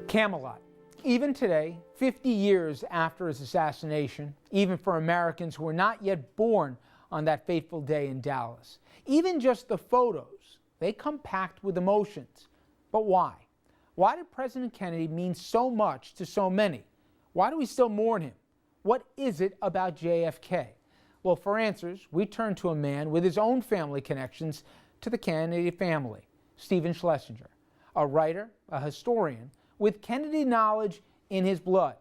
Camelot. Even today, 50 years after his assassination, even for Americans who were not yet born on that fateful day in Dallas, even just the photos, they come packed with emotions. But why? Why did President Kennedy mean so much to so many? Why do we still mourn him? What is it about JFK? Well, for answers, we turn to a man with his own family connections to the Kennedy family, Stephen Schlesinger, a writer, a historian, with Kennedy knowledge in his blood.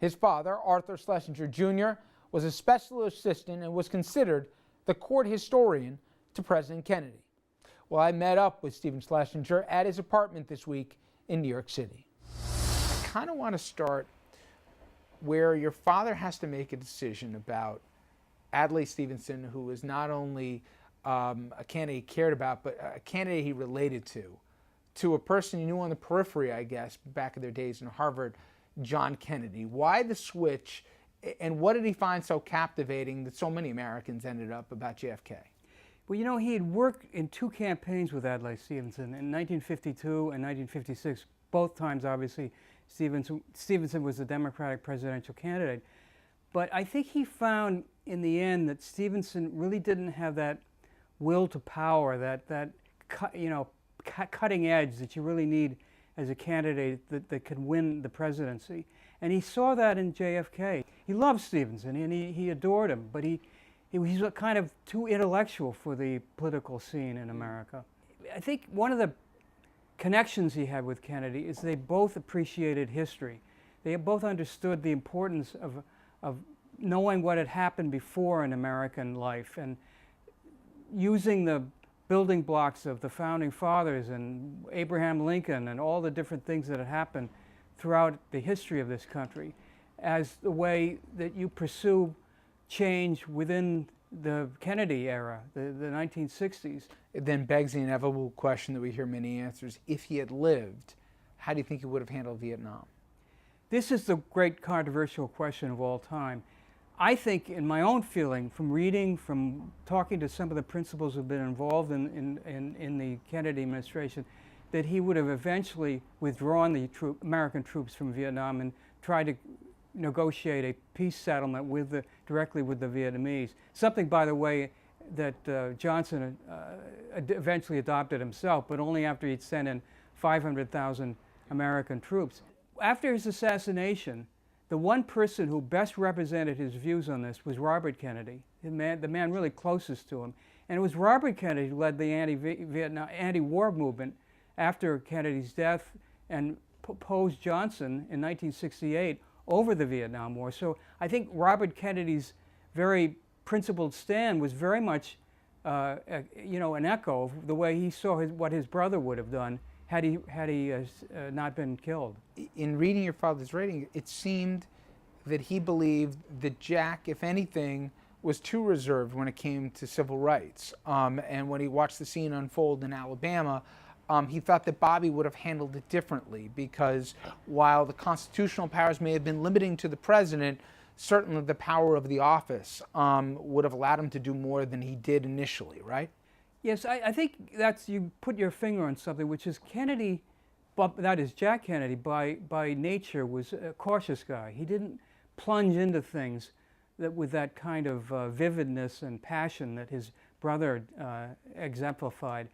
His father, Arthur Schlesinger Jr., was a special assistant and was considered the court historian to President Kennedy. Well, I met up with Stephen Schlesinger at his apartment this week in New York City. I kind of want to start where your father has to make a decision about Adlai Stevenson, who was not only a candidate he cared about, but a candidate he related to a person he knew on the periphery, I guess, back in their days in Harvard, John Kennedy. Why the switch, and what did he find so captivating that so many Americans ended up about JFK? Well, you know, he had worked in two campaigns with Adlai Stevenson in 1952 and 1956. Both times, obviously, Stevenson was the Democratic presidential candidate. But I think he found in the end that Stevenson really didn't have that will to power, that cutting edge that you really need as a candidate that could win the presidency. And he saw that in JFK. He loved Stevenson and he adored him, but he was kind of too intellectual for the political scene in America. I think one of the connections he had with Kennedy is they both appreciated history. They both understood the importance of knowing what had happened before in American life and using the building blocks of the founding fathers and Abraham Lincoln and all the different things that had happened throughout the history of this country as the way that you pursue change within the Kennedy era, the 1960s. It then begs the inevitable question that we hear many answers. If he had lived, how do you think he would have handled Vietnam? This is the great controversial question of all time. I think, in my own feeling, from reading, from talking to some of the principals who've been involved in the Kennedy administration, that he would have eventually withdrawn the American troops from Vietnam and tried to negotiate a peace settlement directly with the Vietnamese. Something, by the way, that Johnson eventually adopted himself, but only after he'd sent in 500,000 American troops. After his assassination, the one person who best represented his views on this was Robert Kennedy, the man really closest to him. And it was Robert Kennedy who led the anti-war movement after Kennedy's death and opposed Johnson in 1968 over the Vietnam War. So I think Robert Kennedy's very principled stand was very much an echo of the way he saw what his brother would have done had he not been killed. In reading your father's writing, it seemed that he believed that Jack, if anything, was too reserved when it came to civil rights. And when he watched the scene unfold in Alabama, he thought that Bobby would have handled it differently because while the constitutional powers may have been limiting to the president, certainly the power of the office would have allowed him to do more than he did initially, right? Yes, I think you put your finger on something, which is Kennedy, that is Jack Kennedy, by nature was a cautious guy. He didn't plunge into things with that kind of vividness and passion that his brother exemplified.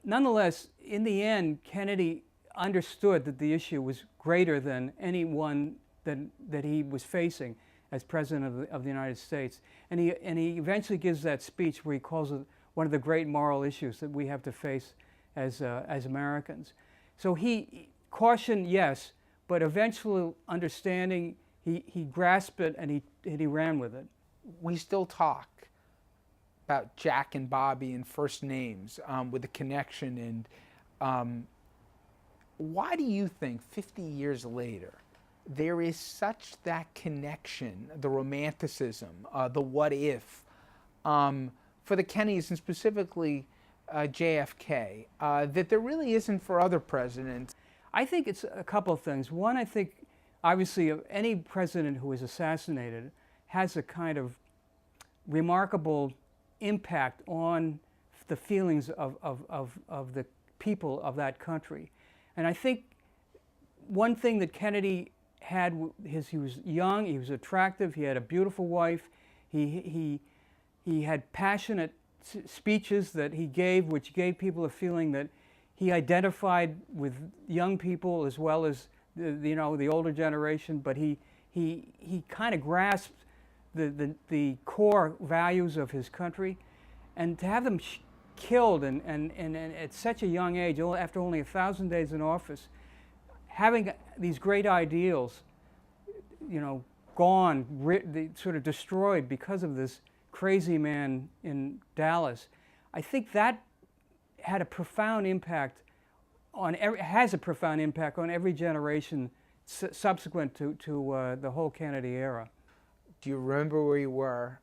Nonetheless, in the end, Kennedy understood that the issue was greater than anyone that he was facing as President of the United States. And he eventually gives that speech where he calls it one of the great moral issues that we have to face as Americans. So he cautioned, yes, but eventually understanding, he grasped it and he ran with it. We still talk about Jack and Bobby and first names with the connection. And why do you think 50 years later there is such that connection, the romanticism, the what if, for the Kennedys and specifically JFK, that there really isn't for other presidents? I think it's a couple of things. One, I think obviously any president who is assassinated has a kind of remarkable impact on the feelings of the people of that country. And I think one thing that Kennedy had he was young, he was attractive, he had a beautiful wife, he had passionate speeches that he gave, which gave people a feeling that he identified with young people as well as the older generation, but he kind of grasped the core values of his country, and to have them killed and at such a young age, after only 1,000 days in office, having these great ideals, gone, sort of destroyed because of this crazy man in Dallas, I think that had a profound impact has a profound impact on every generation subsequent to the whole Kennedy era. Do you remember where you were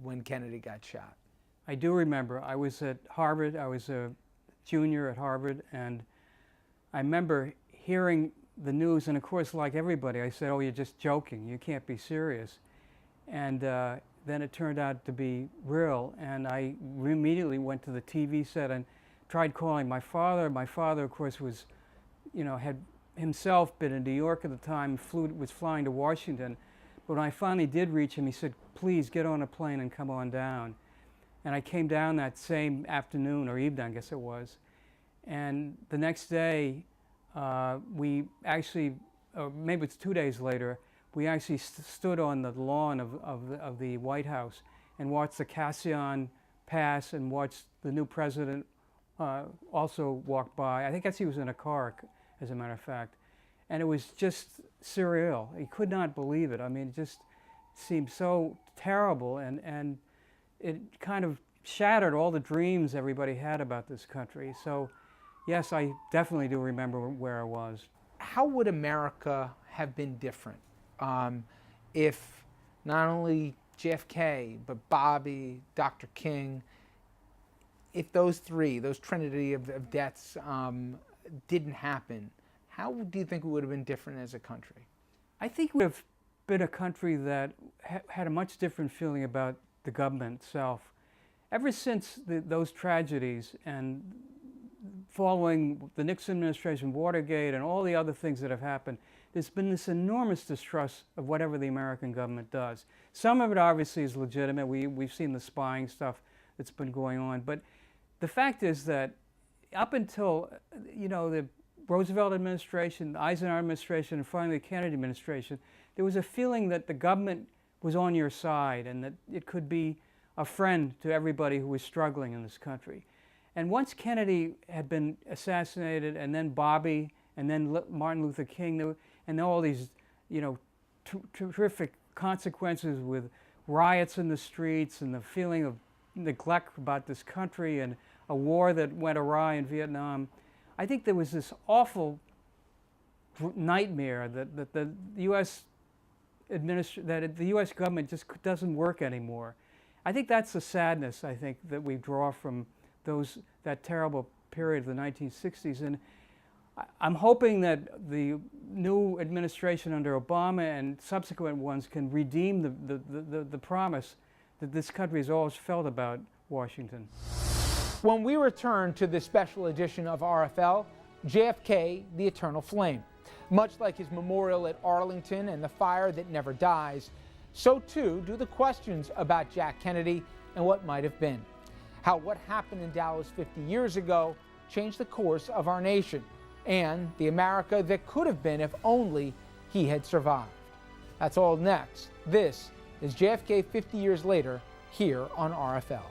when Kennedy got shot? I do remember. I was at Harvard. I was a junior at Harvard, and I remember hearing the news, and of course, like everybody, I said, "Oh, you're just joking. You can't be serious." And then it turned out to be real, and I immediately went to the TV set and tried calling my father. My father, of course, was, had himself been in New York at the time, was flying to Washington. But when I finally did reach him, he said, "Please get on a plane and come on down." And I came down that same afternoon, or evening, I guess it was. And the next day, we actually, or maybe it's 2 days later, we actually stood on the lawn of the White House and watched the Cassian pass and watched the new president also walk by. I think he was in a car, as a matter of fact. And it was just surreal. He could not believe it. I mean, it just seemed so terrible, and it kind of shattered all the dreams everybody had about this country. So, yes, I definitely do remember where I was. How would America have been different if not only JFK, but Bobby, Dr. King, if those trinity of deaths didn't happen? How do you think we would have been different as a country? I think we would have been a country that had a much different feeling about the government itself. Ever since those tragedies, and following the Nixon administration, Watergate, and all the other things that have happened, there's been this enormous distrust of whatever the American government does. Some of it obviously is legitimate. We've seen the spying stuff that's been going on. But the fact is that up until, the Roosevelt administration, the Eisenhower administration, and finally the Kennedy administration, there was a feeling that the government was on your side and that it could be a friend to everybody who was struggling in this country. And once Kennedy had been assassinated, and then Bobby, and then Martin Luther King, and all these, terrific consequences with riots in the streets and the feeling of neglect about this country and a war that went awry in Vietnam, I think there was this awful nightmare that the U.S. that the U.S. government just doesn't work anymore. I think that's the sadness, I think, that we draw from that terrible period of the 1960s. And I'm hoping that the new administration under Obama and subsequent ones can redeem the promise that this country has always felt about Washington. When we return to this special edition of RFL, JFK, the Eternal Flame. Much like his memorial at Arlington and the fire that never dies, so too do the questions about Jack Kennedy and what might have been. How what happened in Dallas 50 years ago changed the course of our nation, and the America that could have been if only he had survived. That's all next. This is JFK 50 years later, here on RFL.